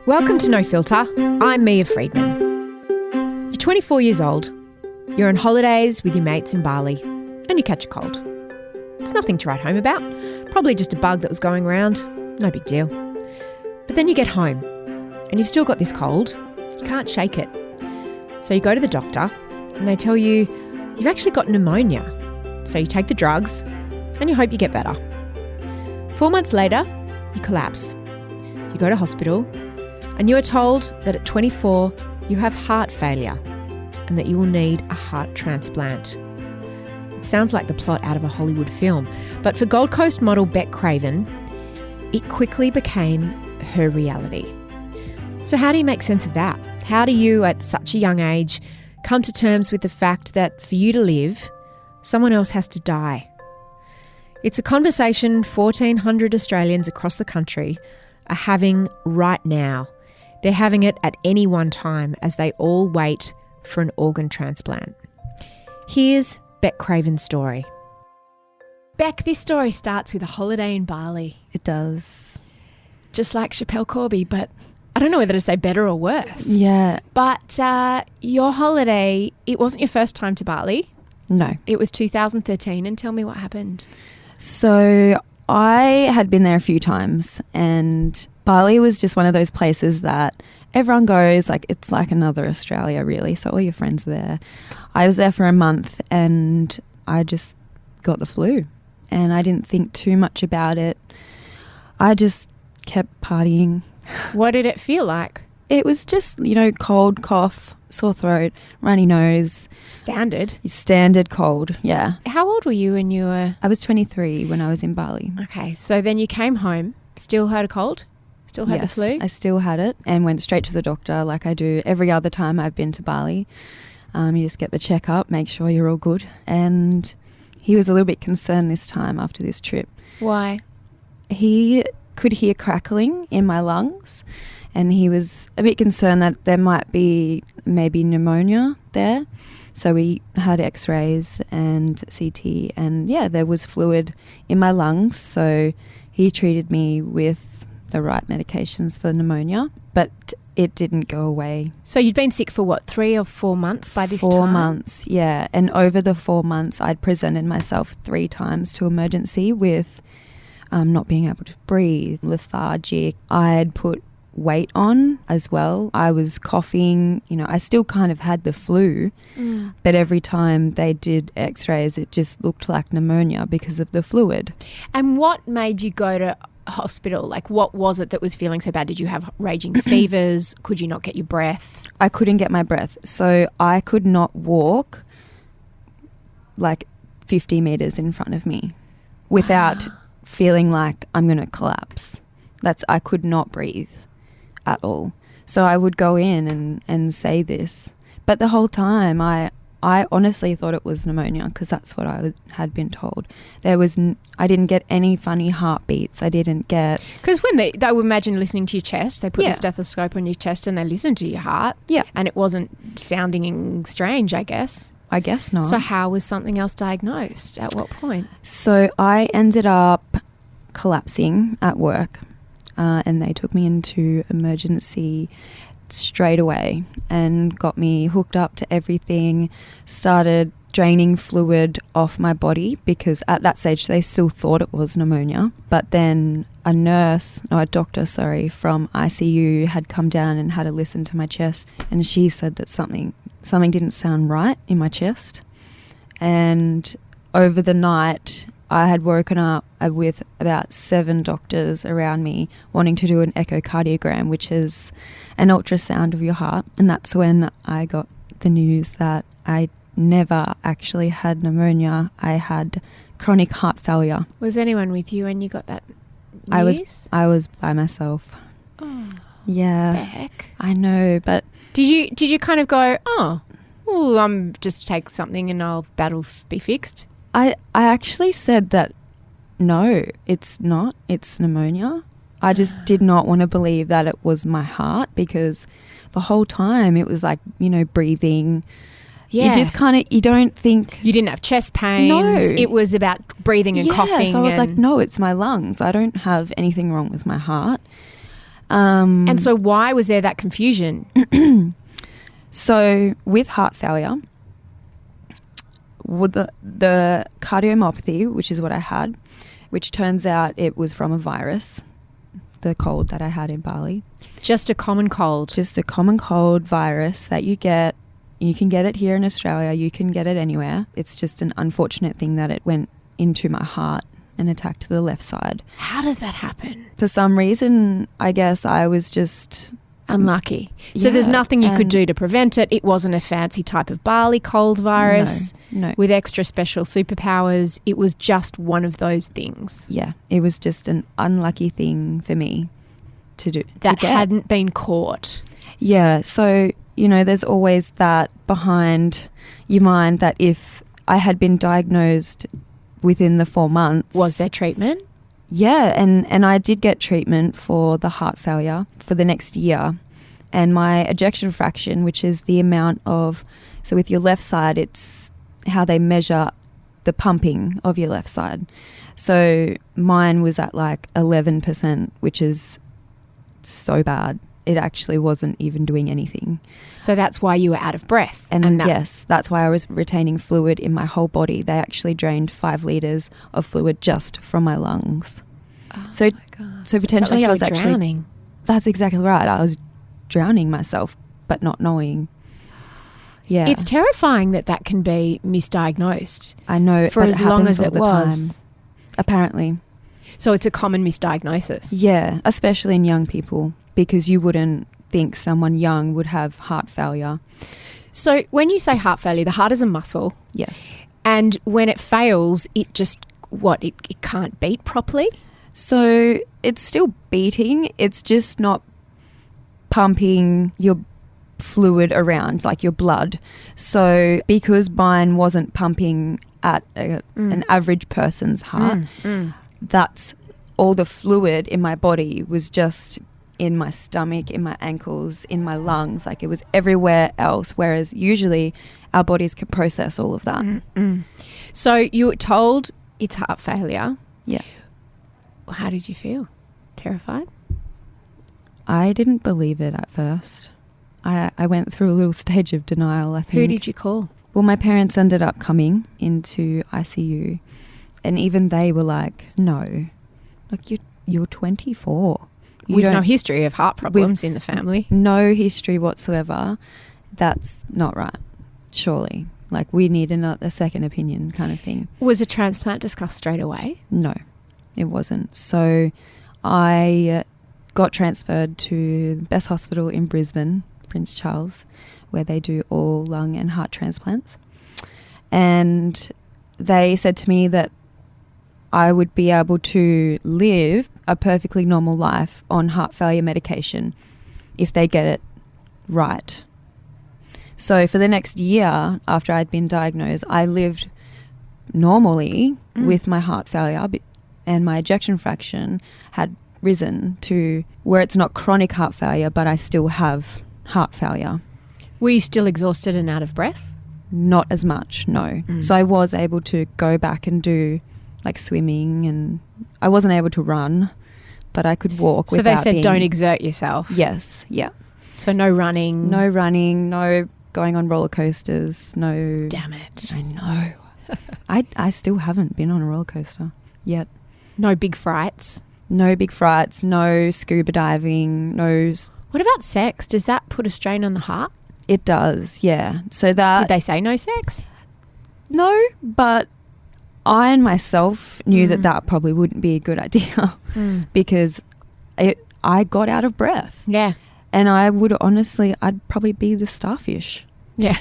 Welcome to No Filter. I'm Mia Friedman. You're 24 years old. You're on holidays with your mates in Bali and you catch a cold. It's nothing to write home about. Probably just a bug that was going around. No big deal. But then you get home and you've still got this cold. You can't shake it. So you go to the doctor and they tell you you've actually got pneumonia. So you take the drugs and you hope you get better. 4 months later, you collapse. You go to hospital and you are told that at 24 you have heart failure and that you will need a heart transplant. It sounds like the plot out of a Hollywood film, but for Gold Coast model Bec Craven, it quickly became her reality. So how do you make sense of that? How do you, at such a young age, come to terms with the fact that for you to live, someone else has to die? It's a conversation 1,400 Australians across the country are having right now. They're having it at any one time as they all wait for an organ transplant. Here's Bec Craven's story. Bec, this story starts with a holiday in Bali. It does. Just like Chappelle Corby, but I don't know whether to say better or worse. Yeah. But your holiday, it wasn't your first time to Bali. No. It was 2013, and tell me what happened. So I had been there a few times, and Bali was just one of those places that everyone goes, like it's like another Australia really, so all your friends are there. I was there for a month and I just got the flu and I didn't think too much about it. I just kept partying. What did it feel like? It was just, cold, cough, sore throat, runny nose. Standard cold, yeah. How old were you when you were? I was 23 when I was in Bali. Okay, so then you came home, still had a cold? Still had the flu? Yes, I still had it and went straight to the doctor like I do every other time I've been to Bali. You just get the checkup, make sure you're all good. And he was a little bit concerned this time after this trip. Why? He could hear crackling in my lungs and he was a bit concerned that there might be maybe pneumonia there. So we had x-rays and CT and there was fluid in my lungs. So he treated me with the right medications for pneumonia, but it didn't go away. So you'd been sick for what, 3 or 4 months by this time? 4 months, yeah. And over the 4 months, I'd presented myself 3 times to emergency with not being able to breathe, lethargic. I'd put weight on as well. I was coughing, I still kind of had the flu, but every time they did x-rays, it just looked like pneumonia because of the fluid. And what made you go to hospital? Like, what was it that was feeling so bad? Did you have raging fevers? Could you not get your breath? I couldn't get my breath. So I could not walk like 50 meters in front of me without feeling like I'm going to collapse. I could not breathe at all. So I would go in and say this. But the whole time I honestly thought it was pneumonia because that's what I had been told. I didn't get any funny heartbeats. I didn't get... Because when they would imagine listening to your chest, they put the stethoscope on your chest and they listened to your heart. Yeah. And it wasn't sounding strange, I guess. I guess not. So how was something else diagnosed? At what point? So I ended up collapsing at work and they took me into emergency straight away and got me hooked up to everything, started draining fluid off my body because at that stage they still thought it was pneumonia. But then a doctor from ICU had come down and had a listen to my chest and she said that something didn't sound right in my chest. And over the night I had woken up with about 7 doctors around me wanting to do an echocardiogram, which is an ultrasound of your heart. And that's when I got the news that I never actually had pneumonia. I had chronic heart failure. Was anyone with you when you got that news? I was by myself. Oh, yeah. Bec. I know, but did you kind of go, I'm just take something and that'll be fixed? I actually said that no, it's not. It's pneumonia. I just did not want to believe that it was my heart because the whole time it was like, breathing. Yeah. You just kind of, you don't think. You didn't have chest pains. No. It was about breathing and coughing. So I was like, no, it's my lungs. I don't have anything wrong with my heart. And so why was there that confusion? So with heart failure, with the cardiomyopathy, which is what I had, which turns out it was from a virus, the cold that I had in Bali. Just a common cold. Just a common cold virus that you get. You can get it here in Australia. You can get it anywhere. It's just an unfortunate thing that it went into my heart and attacked the left side. How does that happen? For some reason, I guess I was just unlucky. So there's nothing you could do to prevent it. It wasn't a fancy type of Bali cold virus with extra special superpowers. It was just one of those things. Yeah, it was just an unlucky thing for me to do. That hadn't been caught. Yeah, so, you know, there's always that behind your mind that if I had been diagnosed within the 4 months. Was there treatment? Yeah, and I did get treatment for the heart failure for the next year. And my ejection fraction, which is the amount of, so with your left side, it's how they measure the pumping of your left side. So mine was at like 11%, which is so bad. It actually wasn't even doing anything. So that's why you were out of breath. And yes, that's why I was retaining fluid in my whole body. They actually drained 5 litres of fluid just from my lungs. Oh so, my gosh. So potentially like I was actually drowning. That's exactly right. I was drowning myself, but not knowing. Yeah, it's terrifying that can be misdiagnosed. I know, for as long as it was. Apparently. So it's a common misdiagnosis. Yeah, especially in young people, because you wouldn't think someone young would have heart failure. So when you say heart failure, the heart is a muscle. Yes. And when it fails, it just, it can't beat properly? So it's still beating. It's just not pumping your fluid around, like your blood. So because mine wasn't pumping at an average person's heart, that's all the fluid in my body was just in my stomach, in my ankles, in my lungs, like it was everywhere else, whereas usually our bodies can process all of that. So you were told it's heart failure. Yeah. How did you feel? Terrified? I didn't believe it at first. I went through a little stage of denial, I think. Who did you call? Well, my parents ended up coming into ICU, and even they were like, no, like you're 24. With no history of heart problems in the family. No history whatsoever. That's not right, surely. Like we need a second opinion kind of thing. Was a transplant discussed straight away? No, it wasn't. So I got transferred to the best hospital in Brisbane, Prince Charles, where they do all lung and heart transplants. And they said to me that I would be able to live a perfectly normal life on heart failure medication if they get it right. So for the next year after I'd been diagnosed, I lived normally with my heart failure, and my ejection fraction had risen to where it's not chronic heart failure, but I still have heart failure. Were you still exhausted and out of breath? Not as much, no. So I was able to go back and do like swimming, and I wasn't able to run, but I could walk so without they said don't exert yourself? Yes, yeah. So no running? No running, no going on roller coasters, no... Damn it. I know. I still haven't been on a roller coaster yet. No big frights? No big frights, no scuba diving, no... What about sex? Does that put a strain on the heart? It does, yeah. So that... Did they say no sex? No, but I and myself knew that probably wouldn't be a good idea because I got out of breath. Yeah. And I would honestly, I'd probably be the starfish. Yeah.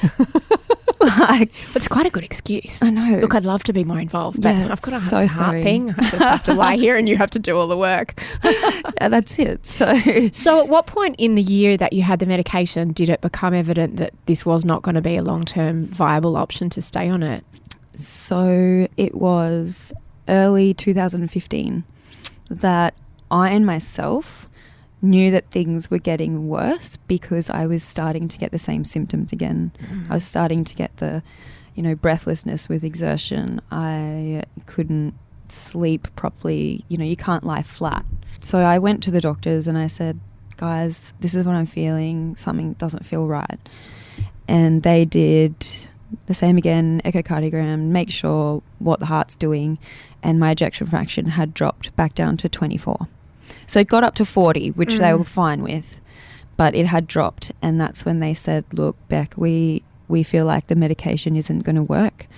Like, it's quite a good excuse. I know. Look, I'd love to be more involved, but yeah, I've got a so heart thing. I just have to lie here and you have to do all the work. Yeah, that's it. So at what point in the year that you had the medication did it become evident that this was not going to be a long-term viable option to stay on it? So it was early 2015 that I and myself knew that things were getting worse because I was starting to get the same symptoms again. I was starting to get the, breathlessness with exertion. I couldn't sleep properly. You can't lie flat. So I went to the doctors and I said, guys, this is what I'm feeling. Something doesn't feel right. And they did the same again, echocardiogram, make sure what the heart's doing, and my ejection fraction had dropped back down to 24. So it got up to 40, which they were fine with, but it had dropped, and that's when they said, look, Bec, we feel like the medication isn't going to work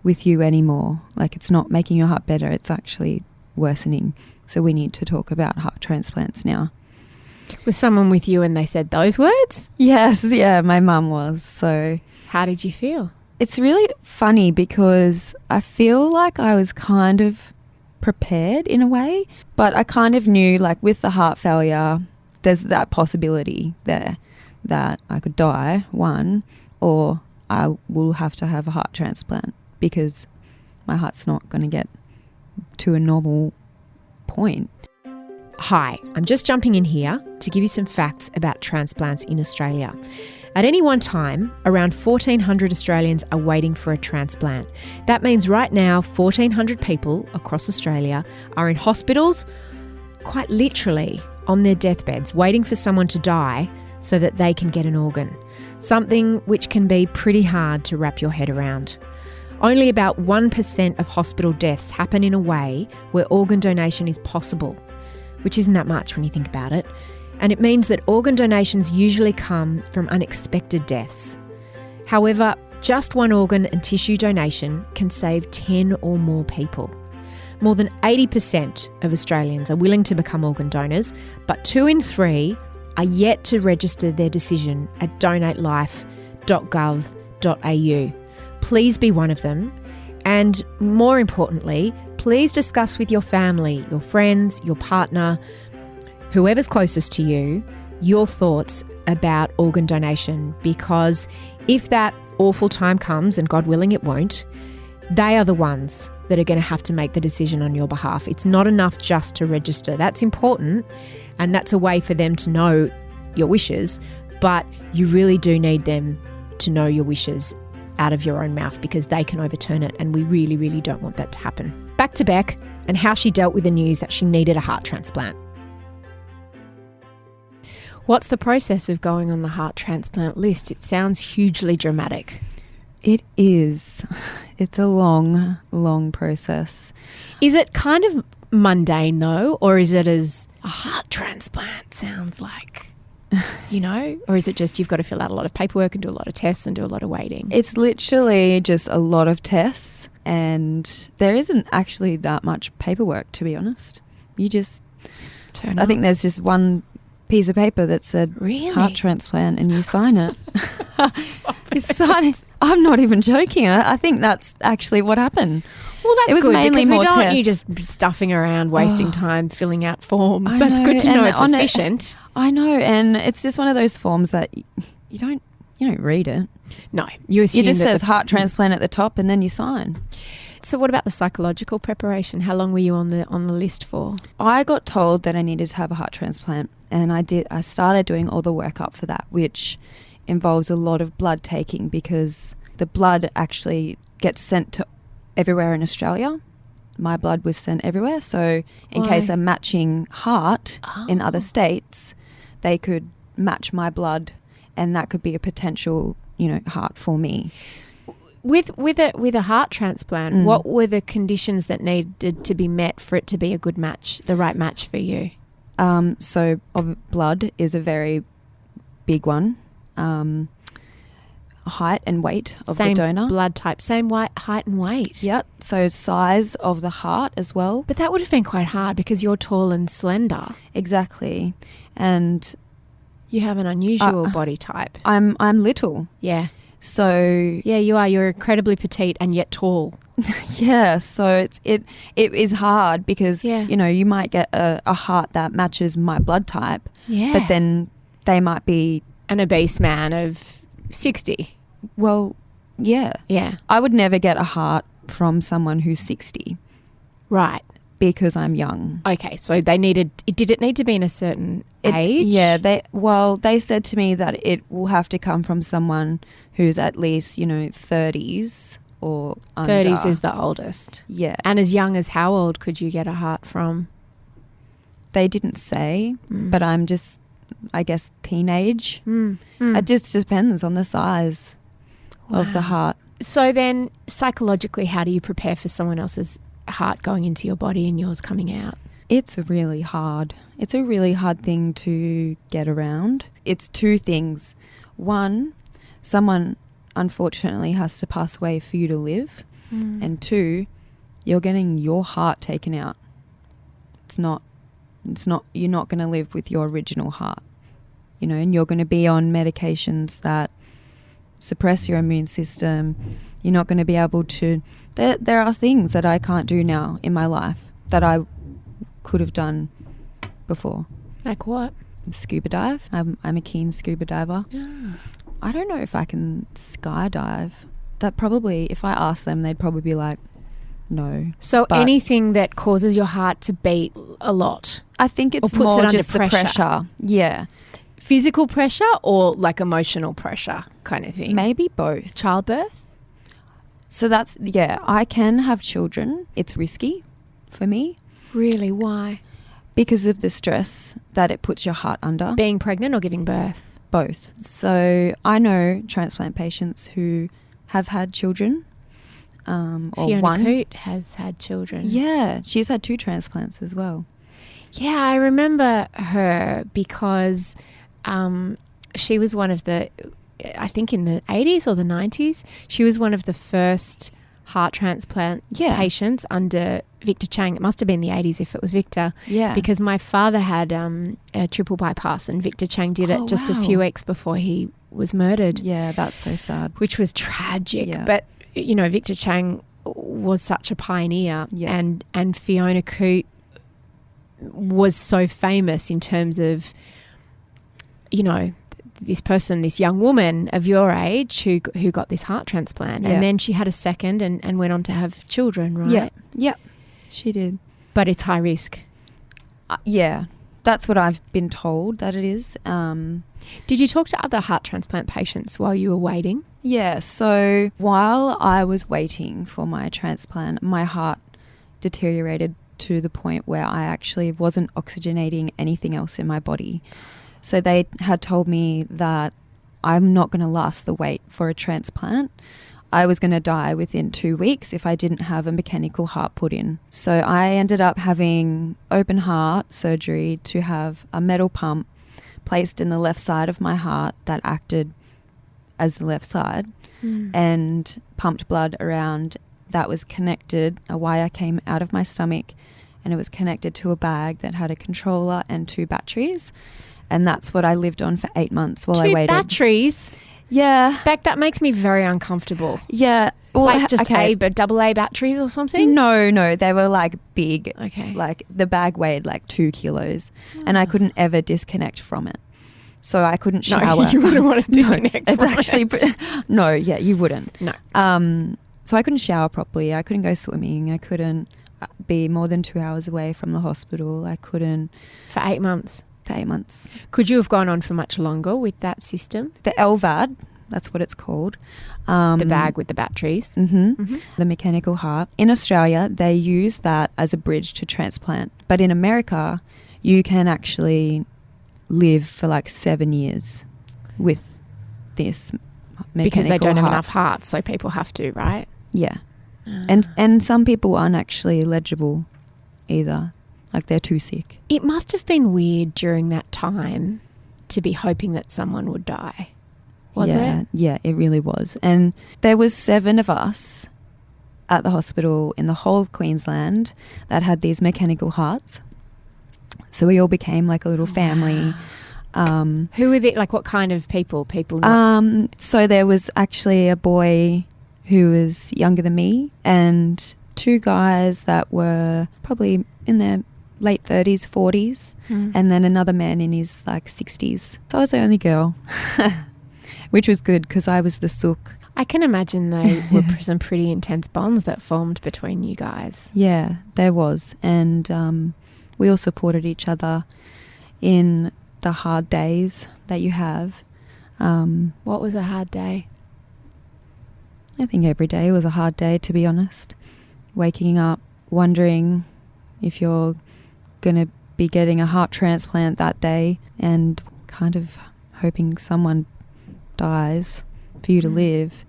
with you anymore. Like, it's not making your heart better, it's actually worsening. So we need to talk about heart transplants now. Was someone with you and they said those words? Yes, yeah, my mum was. So how did you feel? it's really funny because I feel like I was kind of prepared in a way, but I kind of knew, like, with the heart failure, there's that possibility there that I could die, one, or I will have to have a heart transplant because my heart's not going to get to a normal point. Hi, I'm just jumping in here to give you some facts about transplants in Australia. At any one time, around 1,400 Australians are waiting for a transplant. That means right now, 1,400 people across Australia are in hospitals, quite literally on their deathbeds, waiting for someone to die so that they can get an organ. Something which can be pretty hard to wrap your head around. Only about 1% of hospital deaths happen in a way where organ donation is possible, which isn't that much when you think about it. And it means that organ donations usually come from unexpected deaths. However, just one organ and tissue donation can save 10 or more people. More than 80% of Australians are willing to become organ donors, but 2 in 3 are yet to register their decision at donatelife.gov.au. Please be one of them. And more importantly, please discuss with your family, your friends, your partner, whoever's closest to you, your thoughts about organ donation, because if that awful time comes, and God willing it won't, they are the ones that are going to have to make the decision on your behalf. It's not enough just to register. That's important, and that's a way for them to know your wishes, but you really do need them to know your wishes out of your own mouth, because they can overturn it, and we really, really don't want that to happen. Back to Bec and how she dealt with the news that she needed a heart transplant. What's the process of going on the heart transplant list? It sounds hugely dramatic. It is. It's a long, long process. Is it kind of mundane though, or is it as a heart transplant sounds like, you know, or is it just you've got to fill out a lot of paperwork and do a lot of tests and do a lot of waiting? It's literally just a lot of tests, and there isn't actually that much paperwork, to be honest. You just turn I think there's just one piece of paper that said heart transplant, and you sign it. You sign it. I'm not even joking. I think that's actually what happened. Well, that's it was good, mainly because more we don't want tests. you just stuffing around, wasting time filling out forms. I That's know, good to know. and It's on efficient. I know, and it's just one of those forms that you don't read it. No, you assume It just that says heart transplant at the top, and then you sign. So what about the psychological preparation? How long were you on the list for? I got told that I needed to have a heart transplant, and I did. I started doing all the workup for that, which involves a lot of blood taking, because the blood actually gets sent to everywhere in Australia. My blood was sent everywhere, so in case a matching heart in other states, they could match my blood, and that could be a potential, heart for me. With a heart transplant, what were the conditions that needed to be met for it to be a good match, the right match for you? So blood is a very big one. Height and weight of the donor. Same blood type, same height and weight. Yep. So size of the heart as well. But that would have been quite hard because you're tall and slender. Exactly. And you have an unusual body type. I'm little. Yeah. So yeah, you are. You're incredibly petite and yet tall. Yeah. So it is hard because you might get a heart that matches my blood type. Yeah. But then they might be an obese man of 60. Well, yeah. Yeah. I would never get a heart from someone who's 60. Right. Because I'm young. Okay, so did it need to be in a certain age? Yeah, they said to me that it will have to come from someone who's at least, 30s or under. 30s is the oldest. Yeah. And as young as how old could you get a heart from? They didn't say, but I'm just I guess, teenage. Mm. It just depends on the size of the heart. So then psychologically, how do you prepare for someone else's heart going into your body and yours coming out? It's really hard. It's a really hard thing to get around. It's two things. One, someone unfortunately has to pass away for you to live. And two, you're getting your heart taken out. You're not going to live with your original heart, you know, and you're going to be on medications that suppress your immune system. You're not going to be able to, there are things that I can't do now in my life that I could have done before. Like what? Scuba dive. I'm a keen scuba diver. Yeah. I don't know if I can skydive. That probably, if I asked them, they'd probably be like, no. So anything that causes your heart to beat a lot? I think it's or puts more it just under the pressure. Yeah. Physical pressure or like emotional pressure kind of thing? Maybe both. Childbirth? So that's, yeah, I can have children. It's risky for me. Really? Why? Because of the stress that it puts your heart under. Being pregnant or giving birth? Both. So I know transplant patients who have had children. Or Fiona one. Coote has had children. Yeah, she's had 2 transplants as well. Yeah, I remember her because she was one of the, I think in the 80s or the 90s, she was one of the first heart transplant patients under Victor Chang. It must have been the 80s if it was Victor. Yeah. Because my father had a triple bypass and Victor Chang did it just a few weeks before he was murdered. Yeah, that's so sad. Which was tragic. Yeah. But, you know, Victor Chang was such a pioneer and Fiona Coote was so famous in terms of, you know, this young woman of your age who got this heart transplant and then she had a second and went on to have children, right? Yeah, she did. But it's high risk. Yeah, that's what I've been told that it is. Did you talk to other heart transplant patients while you were waiting? Yeah, so while I was waiting for my transplant, my heart deteriorated to the point where I actually wasn't oxygenating anything else in my body. So they had told me that I'm not going to last the wait for a transplant. I was going to die within 2 weeks if I didn't have a mechanical heart put in. So I ended up having open heart surgery to have a metal pump placed in the left side of my heart that acted as the left side and pumped blood around. That was connected, a wire came out of my stomach and it was connected to a bag that had a controller and 2 batteries. And that's what I lived on for 8 months while I waited. 2 batteries? Yeah. Beck, that makes me very uncomfortable. Yeah. Well, like just AA batteries or something? No. They were like big. Okay. Like the bag weighed like 2 kilos and I couldn't ever disconnect from it. So I couldn't shower. No, you wouldn't want to disconnect from it. No, yeah, you wouldn't. No. So I couldn't shower properly. I couldn't go swimming. I couldn't be more than 2 hours away from the hospital. I couldn't. For 8 months? For 8 months. Could you have gone on for much longer with that system? The LVAD, that's what it's called. The bag with the batteries. The mechanical heart. In Australia, they use that as a bridge to transplant. But in America, you can actually live for like 7 years with this mechanical because they don't heart. have enough hearts, so people have to, right? Yeah. And some people aren't actually eligible either. Like they're too sick. It must have been weird during that time to be hoping that someone would die. Was it? Yeah, it really was. And there was 7 of us at the hospital in the whole of Queensland that had these mechanical hearts. So we all became like a little family. Who were they? Like what kind of people? So there was actually a boy who was younger than me and 2 guys that were probably in their late 30s, 40s, and then another man in his like 60s. So I was the only girl, which was good because I was the sook. I can imagine they were some pretty intense bonds that formed between you guys. Yeah, there was. And we all supported each other in the hard days that you have. What was a hard day? I think every day was a hard day, to be honest. Waking up, wondering if you're going to be getting a heart transplant that day and kind of hoping someone dies for you to live.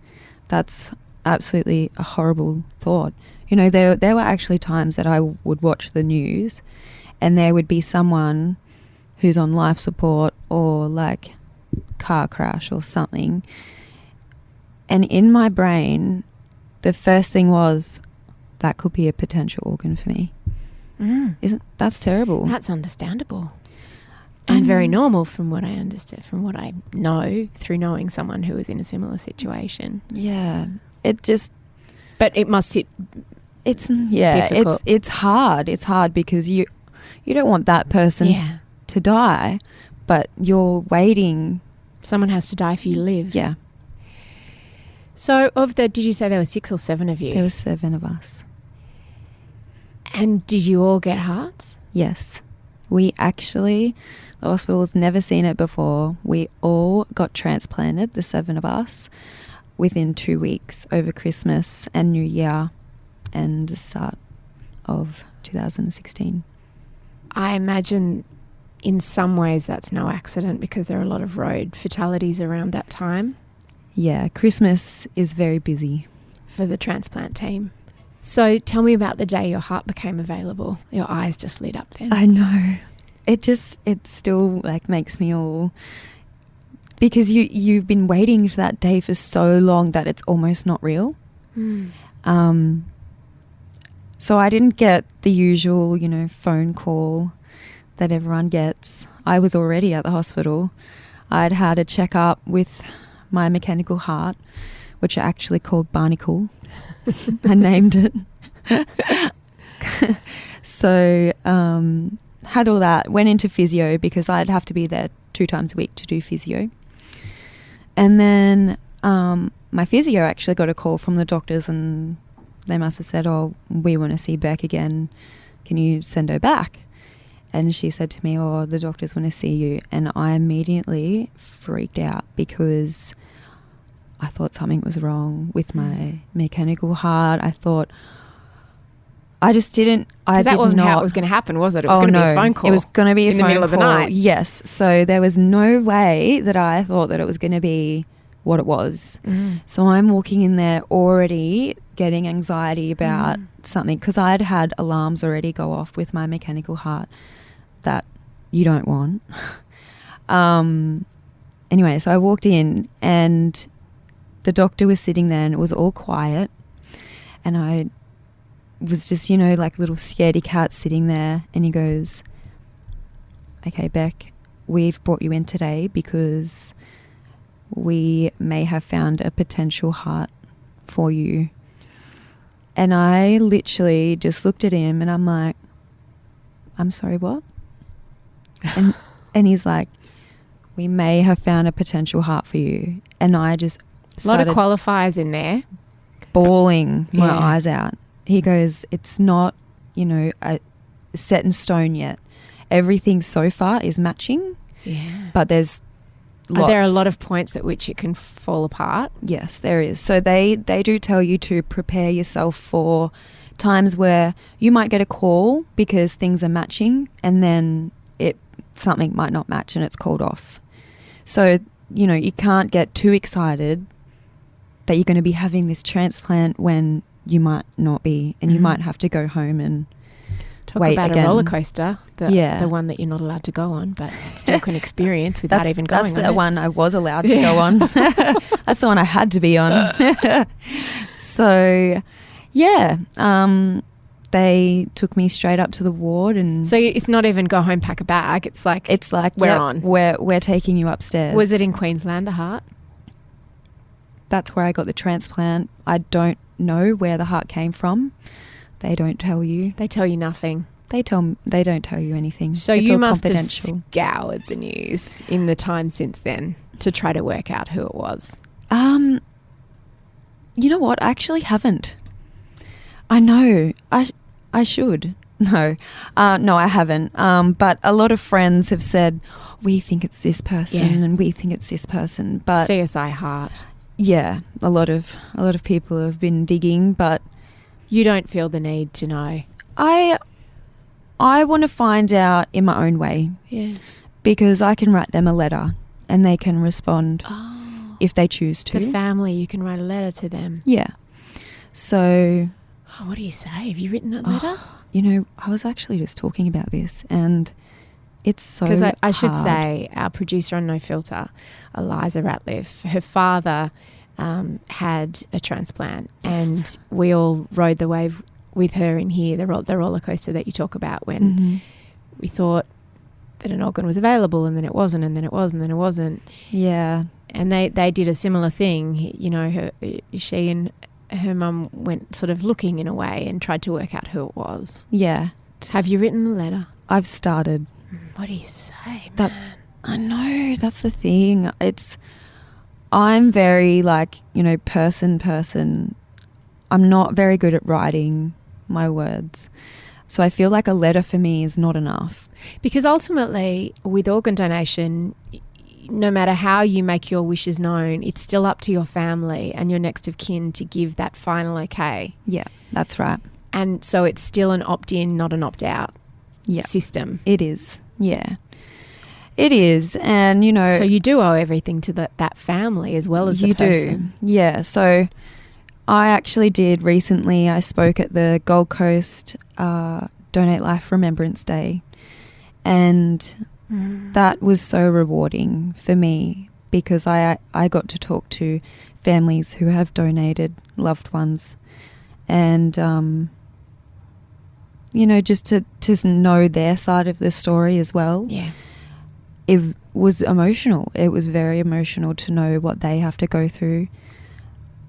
That's absolutely a horrible thought. You know, there were actually times that I would watch the news and there would be someone who's on life support or like car crash or something, and in my brain the first thing was that could be a potential organ for me. Isn't that's terrible? That's understandable. And very normal from what I understand, from what I know through knowing someone who was in a similar situation. Yeah. It just... But it must sit difficult. It's hard. It's hard because you don't want that person to die, but you're waiting. Someone has to die for you to live. Yeah. So did you say there were 6 or 7 of you? There were 7 of us. And did you all get hearts? Yes. We actually, the hospital's never seen it before. We all got transplanted, the 7 of us, within 2 weeks over Christmas and New Year and the start of 2016. I imagine in some ways that's no accident because there are a lot of road fatalities around that time. Yeah, Christmas is very busy. For the transplant team. So tell me about the day your heart became available. Your eyes just lit up then. I know. It still like makes me all... Because you've been waiting for that day for so long that it's almost not real. So I didn't get the usual, phone call that everyone gets. I was already at the hospital. I'd had a checkup with my mechanical heart, which I actually called Barnacle. I named it. So had all that, went into physio because I'd have to be there 2 times a week to do physio. And then my physio actually got a call from the doctors and they must have said, "Oh, we want to see Bec again. Can you send her back?" And she said to me, "Oh, the doctors want to see you." And I immediately freaked out because I thought something was wrong with my mechanical heart. I thought... I just didn't... That wasn't how it was going to happen, was it? It was going to be a phone call. It was going to be a phone call. In the middle of the night. Yes. So there was no way that I thought that it was going to be what it was. So I'm walking in there already getting anxiety about something because I'd had alarms already go off with my mechanical heart that you don't want. Anyway, so I walked in and the doctor was sitting there and it was all quiet and I was just, like little scaredy cat sitting there, and he goes, "Okay, Bec, we've brought you in today because we may have found a potential heart for you." And I literally just looked at him and I'm like, "I'm sorry, what?" And he's like, "We may have found a potential heart for you." And I just a lot of qualifiers in there. Bawling my eyes out. He goes, "It's not, set in stone yet. Everything so far is matching. Yeah. But there's lots." Are there a lot of points at which it can fall apart? Yes, there is. So they do tell you to prepare yourself for times where you might get a call because things are matching and then something might not match and it's called off. So, you can't get too excited that you're going to be having this transplant when you might not be, and you might have to go home and wait about again. A roller coaster, the one that you're not allowed to go on, but still can experience without even going on. That's the one I was allowed to go on. That's the one I had to be on. So, they took me straight up to the ward, and so it's not even go home, pack a bag. It's like we're on. We're taking you upstairs. Was it in Queensland, the heart? That's where I got the transplant. I don't know where the heart came from. They don't tell you. They tell you nothing. They don't tell you anything. So it's you all must have confidential. scoured the news in the time since then to try to work out who it was. You know what? I actually haven't. I know. I should. No, I haven't. But a lot of friends have said, "We think it's this person, and we think it's this person." But CSI Heart. Yeah, a lot of people have been digging, but you don't feel the need to know. I want to find out in my own way. Yeah. because I can write them a letter and they can respond if they choose to. The family, you can write a letter to them. Yeah. So... Oh, what do you say? Have you written that letter? You know, I was actually just talking about this and it's so Because I should hard. say our producer on No Filter, Eliza Ratliff, her father had a transplant, and we all rode the wave with her in here, the roller coaster that you talk about, when we thought that an organ was available and then it wasn't, and then it was and then it wasn't. Yeah. And they did a similar thing. You know, she and her mum went sort of looking in a way and tried to work out who it was. Yeah. Have you written the letter? I've started. What do you say, That, man? I know, that's the thing. I'm very like, you know, person. I'm not very good at writing my words. So I feel like a letter for me is not enough. Because ultimately, with organ donation, no matter how you make your wishes known, it's still up to your family and your next of kin to give that final okay. Yeah, that's right. And so it's still an opt-in, not an opt-out system. It is. Yeah. It is. And, you know... So you do owe everything to that family as well as the person. You do. Yeah. So I actually did recently, I spoke at the Gold Coast Donate Life Remembrance Day, and that was so rewarding for me because I got to talk to families who have donated loved ones, and you know, just to know their side of the story as well. Yeah. It was emotional. It was very emotional to know what they have to go through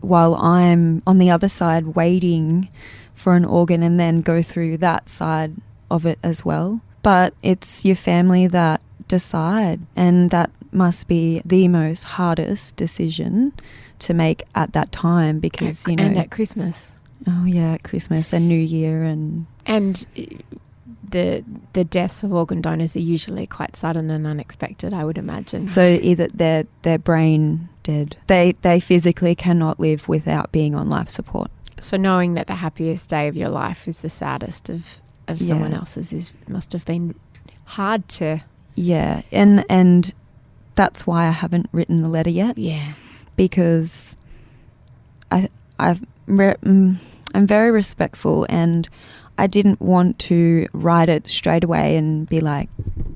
while I'm on the other side waiting for an organ, and then go through that side of it as well. But it's your family that decide, and that must be the most hardest decision to make at that time because, you know... And at Christmas. Oh, yeah, at Christmas and New Year and the deaths of organ donors are usually quite sudden and unexpected, I would imagine. So either their brain dead. They physically cannot live without being on life support. So knowing that the happiest day of your life is the saddest of someone else's must have been hard to... Yeah, and that's why I haven't written the letter yet. Yeah. Because I'm very respectful, and I didn't want to write it straight away and be like,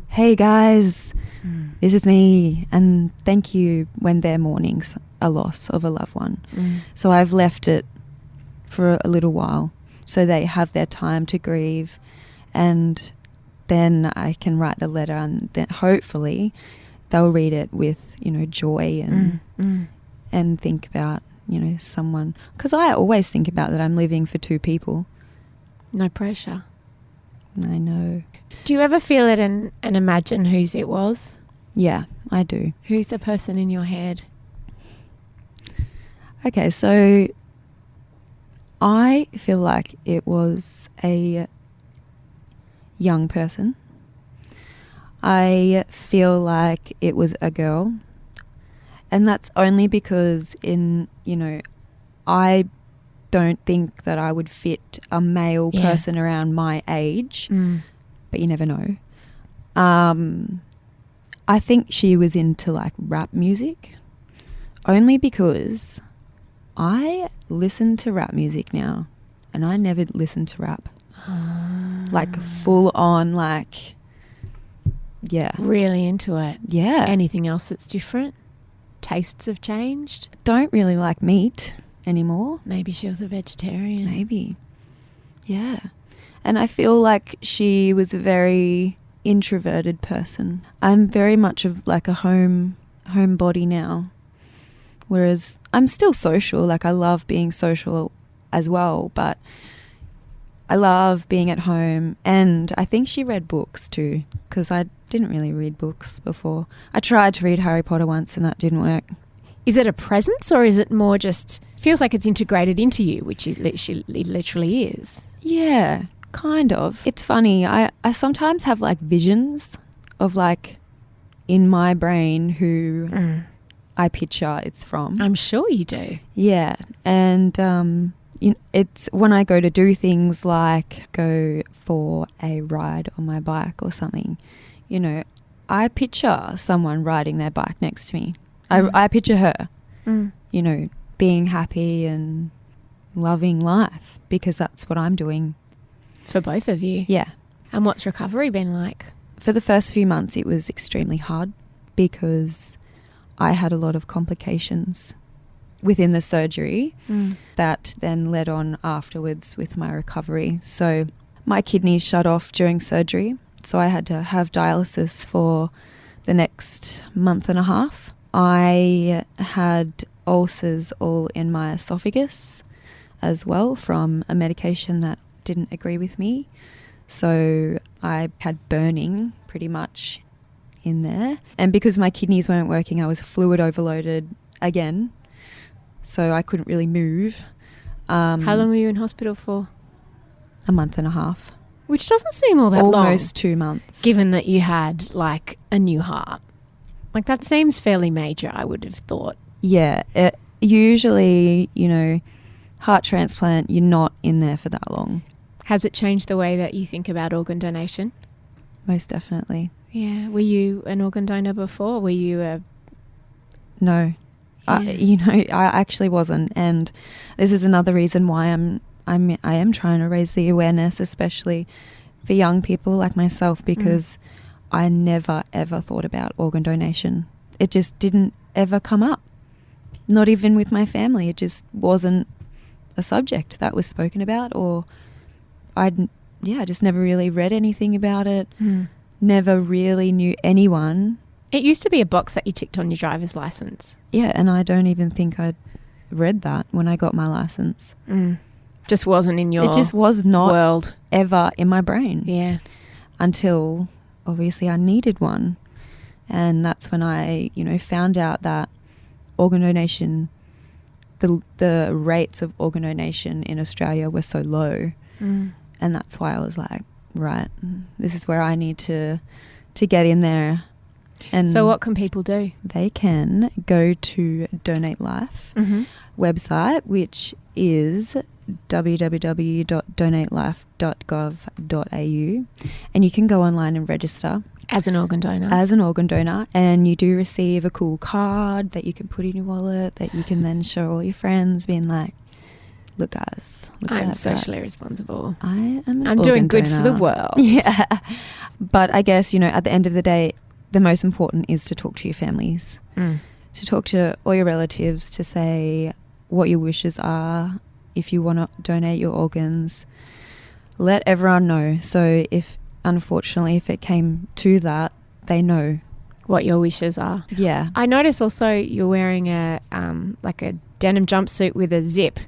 hey guys, this is me, and thank you, when they're mourning a loss of a loved one. So I've left it for a little while so they have their time to grieve, and then I can write the letter, and then hopefully they'll read it with, you know, joy and think about, you know, someone. Because I always think about that I'm living for two people. No pressure. I know. Do you ever feel it and imagine whose it was? Yeah, I do. Who's the person in your head? Okay, so I feel like it was a young person. I feel like it was a girl. And that's only because I don't think that I would fit a male person around my age, but you never know. I think she was into like rap music, only because I listen to rap music now, and I never listened to rap. Like full on, like, yeah. Really into it. Yeah. Anything else that's different? Tastes have changed? Don't really like meat anymore. Maybe she was a vegetarian. Maybe. Yeah. And I feel like she was a very introverted person. I'm very much of like a homebody now. Whereas I'm still social. Like I love being social as well, but I love being at home. And I think she read books too, because I didn't really read books before. I tried to read Harry Potter once and that didn't work. Is it a presence, or is it more just feels like it's integrated into you, which it literally is? Yeah, kind of. It's funny. I sometimes have like visions of like in my brain who I picture it's from. I'm sure you do. Yeah. And it's when I go to do things like go for a ride on my bike or something, you know, I picture someone riding their bike next to me. I picture her, you know, being happy and loving life, because that's what I'm doing. For both of you? Yeah. And what's recovery been like? For the first few months, it was extremely hard because I had a lot of complications within the surgery that then led on afterwards with my recovery. So my kidneys shut off during surgery, so I had to have dialysis for the next month and a half. I had ulcers all in my esophagus as well from a medication that didn't agree with me. So I had burning pretty much in there. And because my kidneys weren't working, I was fluid overloaded again. So I couldn't really move. How long were you in hospital for? A month and a half. Which doesn't seem all that long. Almost 2 months. Given that you had like a new heart. Like that seems fairly major, I would have thought. Yeah. Usually, you know, heart transplant, you're not in there for that long. Has it changed the way that you think about organ donation? Most definitely. Yeah. Were you an organ donor before? Were you a... No. Yeah. I actually wasn't. And this is another reason why I am trying to raise the awareness, especially for young people like myself, because I never, ever thought about organ donation. It just didn't ever come up. Not even with my family. It just wasn't a subject that was spoken about, or I just never really read anything about it. Never really knew anyone. It used to be a box that you ticked on your driver's license. Yeah, and I don't even think I'd read that when I got my license. Just wasn't in your It just was not world ever in my brain. Yeah. Until obviously I needed one. And that's when I, found out that organ donation, the rates of organ donation in Australia were so low. And that's why I was like, right, this is where I need to get in there. And so what can people do? They can go to Donate Life website, which is www.donatelife.gov.au, and you can go online and register as an organ donor. And you do receive a cool card that you can put in your wallet that you can then show all your friends, being like, look guys, I'm socially responsible. I'm doing good donor. for the world. Yeah. But I guess, at the end of the day, the most important is to talk to your families, to talk to all your relatives, to say what your wishes are. If you want to donate your organs, let everyone know. So if it came to that, they know what your wishes are. Yeah. I notice also you're wearing a denim jumpsuit with a zip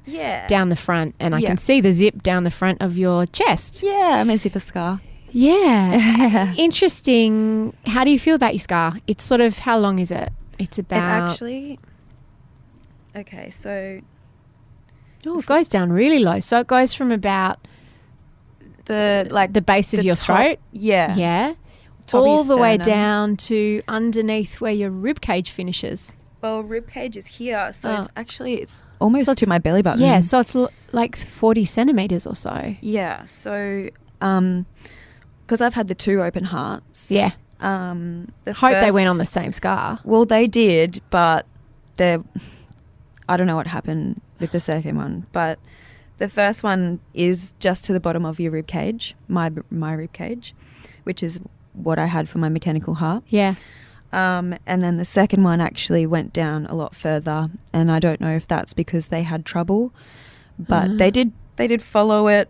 down the front, and I can see the zip down the front of your chest. Yeah, I'm a zipper scar. Yeah. Interesting. How do you feel about your scar? It's sort of, how long is it? It's about... Okay, so... Oh, it goes down really low. So it goes from about the base of your throat. Yeah. Yeah. All the way down to underneath where your rib cage finishes. Well, rib cage is here, so it's almost to my belly button. Yeah, so it's like 40 centimetres or so. Yeah, so because I've had the 2 open hearts. Yeah. Hope they went on the same scar. Well, they did, but I don't know what happened with the second one, but the first one is just to the bottom of your rib cage, my rib cage, which is what I had for my mechanical heart. Yeah. And then the second one actually went down a lot further, and I don't know if that's because they had trouble, but they did follow it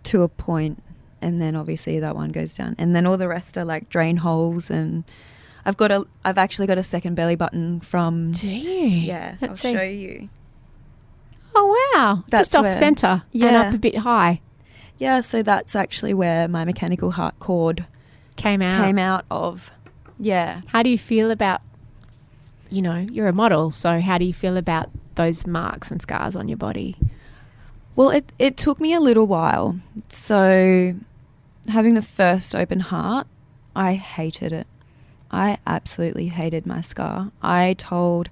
to a point, and then obviously that one goes down, and then all the rest are like drain holes, and I've actually got a second belly button from... Do you? Yeah, I'll show you. Oh, wow. That's just off centre and up a bit high. Yeah, so that's actually where my mechanical heart cord came out of. Yeah. How do you feel about, you're a model, so how do you feel about those marks and scars on your body? Well, it took me a little while. So having the first open heart, I hated it. I absolutely hated my scar. I told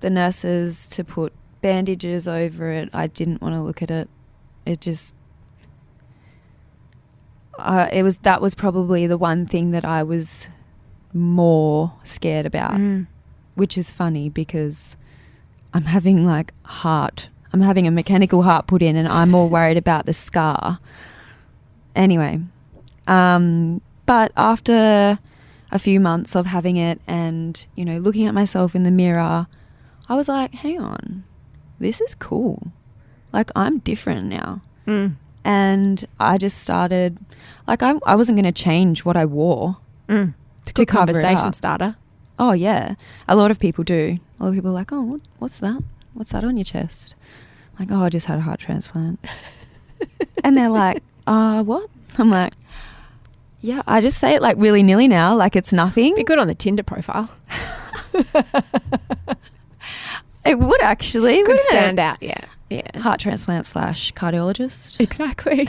the nurses to put bandages over it. I didn't want to look at it. It just... that was probably the one thing that I was more scared about, which is funny because I'm having a mechanical heart put in and I'm more worried about the scar. Anyway, but after a few months of having it and, you know, looking at myself in the mirror, I was like, hang on, this is cool. Like, I'm different now. And I just started, like, I wasn't going to change what I wore to Good cover it conversation up. starter. Oh, yeah. A lot of people do. A lot of people are like, oh, what's that? What's that on your chest? I'm like, oh, I just had a heart transplant. And they're like, what? I'm like, yeah, I just say it like willy-nilly now, like it's nothing. Be good on the Tinder profile. It would actually. Could wouldn't stand it? out, yeah. Heart transplant / cardiologist. Exactly.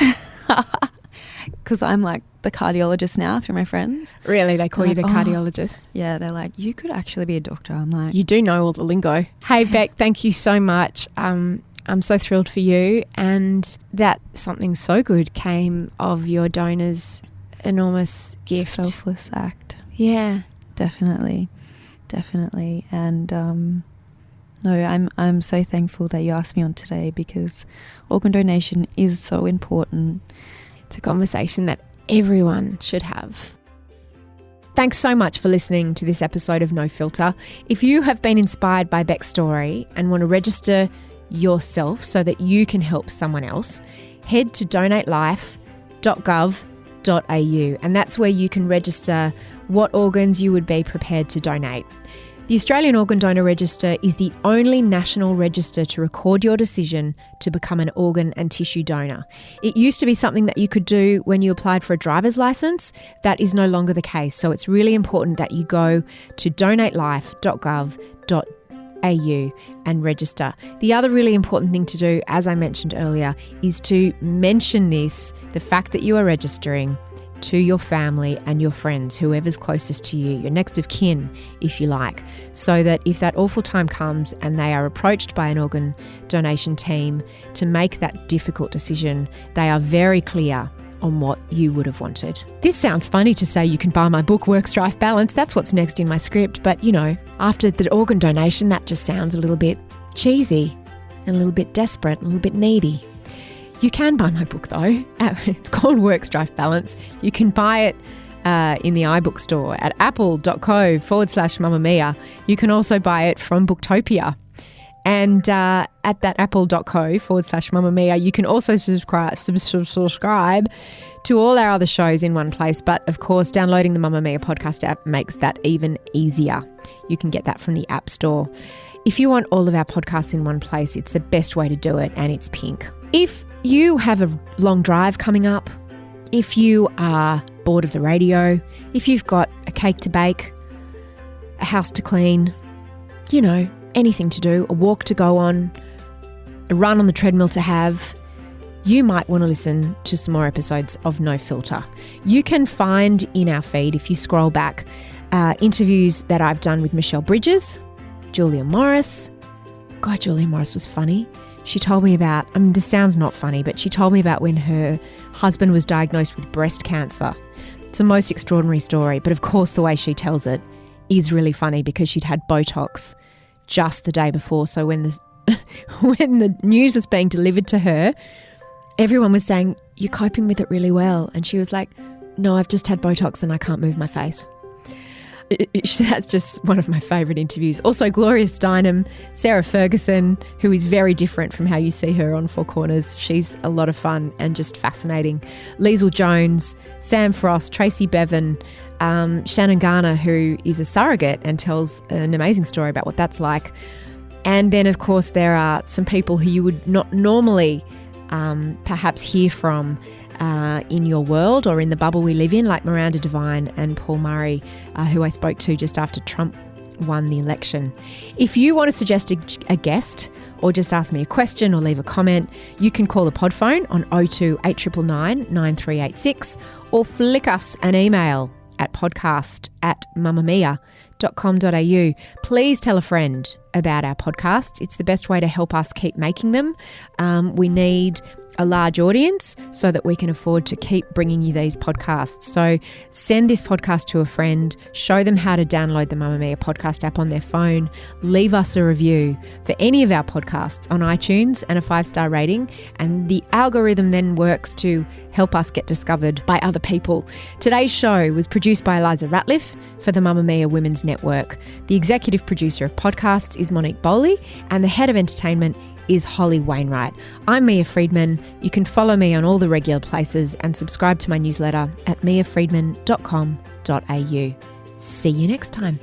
Because I'm like the cardiologist now through my friends. Really, they call They're you the like, cardiologist? Yeah, they're like, you could actually be a doctor. I'm like, You do know all the lingo. Hey, Bec, thank you so much. I'm so thrilled for you, and that something so good came of your donor's enormous gift. selfless act. Yeah. Definitely. And no, I'm so thankful that you asked me on today because organ donation is so important. It's a conversation that everyone should have. Thanks so much for listening to this episode of No Filter. If you have been inspired by Bec's story and want to register yourself so that you can help someone else, head to donatelife.gov.au, and that's where you can register what organs you would be prepared to donate. The Australian Organ Donor Register is the only national register to record your decision to become an organ and tissue donor. It used to be something that you could do when you applied for a driver's license. That is no longer the case. So it's really important that you go to donatelife.gov.au and register. The other really important thing to do, as I mentioned earlier, is to mention this, the fact that you are registering, to your family and your friends, whoever's closest to you, your next of kin, if you like, so that if that awful time comes and they are approached by an organ donation team to make that difficult decision, they are very clear on what you would have wanted. This sounds funny to say you can buy my book, Work-Strife Balance. That's what's next in my script. But, you know, after the organ donation, that just sounds a little bit cheesy and a little bit desperate, a little bit needy. You can buy my book though. It's called Work-Strife Balance. You can buy it in the iBook store at apple.co/mamamia. You can also buy it from Booktopia. And at that apple.co/mamamia, you can also subscribe to all our other shows in one place. But of course, downloading the Mamma Mia podcast app makes that even easier. You can get that from the App Store. If you want all of our podcasts in one place, it's the best way to do it, and it's pink. If you have a long drive coming up, if you are bored of the radio, if you've got a cake to bake, a house to clean, you know, anything to do, a walk to go on, a run on the treadmill to have, you might want to listen to some more episodes of No Filter. You can find in our feed, if you scroll back, interviews that I've done with Michelle Bridges, Julia Morris. God, Julia Morris was funny. She told me about, this sounds not funny, but she told me about when her husband was diagnosed with breast cancer. It's the most extraordinary story, but of course the way she tells it is really funny because she'd had Botox just the day before. So when the news was being delivered to her, everyone was saying, "You're coping with it really well." And she was like, "No, I've just had Botox and I can't move my face." That's just one of my favourite interviews. Also, Gloria Steinem, Sarah Ferguson, who is very different from how you see her on Four Corners. She's a lot of fun and just fascinating. Liesl Jones, Sam Frost, Tracy Bevan, Shannon Garner, who is a surrogate and tells an amazing story about what that's like. And then, of course, there are some people who you would not normally perhaps hear from in your world or in the bubble we live in, like Miranda Devine and Paul Murray, who I spoke to just after Trump won the election. If you want to suggest a guest or just ask me a question or leave a comment, you can call the pod phone on 02 8999 9386 or flick us an email at podcast@mamamia.com.au. Please tell a friend about our podcasts. It's the best way to help us keep making them. We need a large audience so that we can afford to keep bringing you these podcasts. So send this podcast to a friend, show them how to download the Mamamia podcast app on their phone, leave us a review for any of our podcasts on iTunes and a 5-star rating, and the algorithm then works to help us get discovered by other people. Today's show was produced by Eliza Ratliff for the Mamamia Women's Network. The executive producer of podcasts is Monique Bowley, and the head of entertainment is Holly Wainwright. I'm Mia Friedman. You can follow me on all the regular places and subscribe to my newsletter at miafriedman.com.au. See you next time.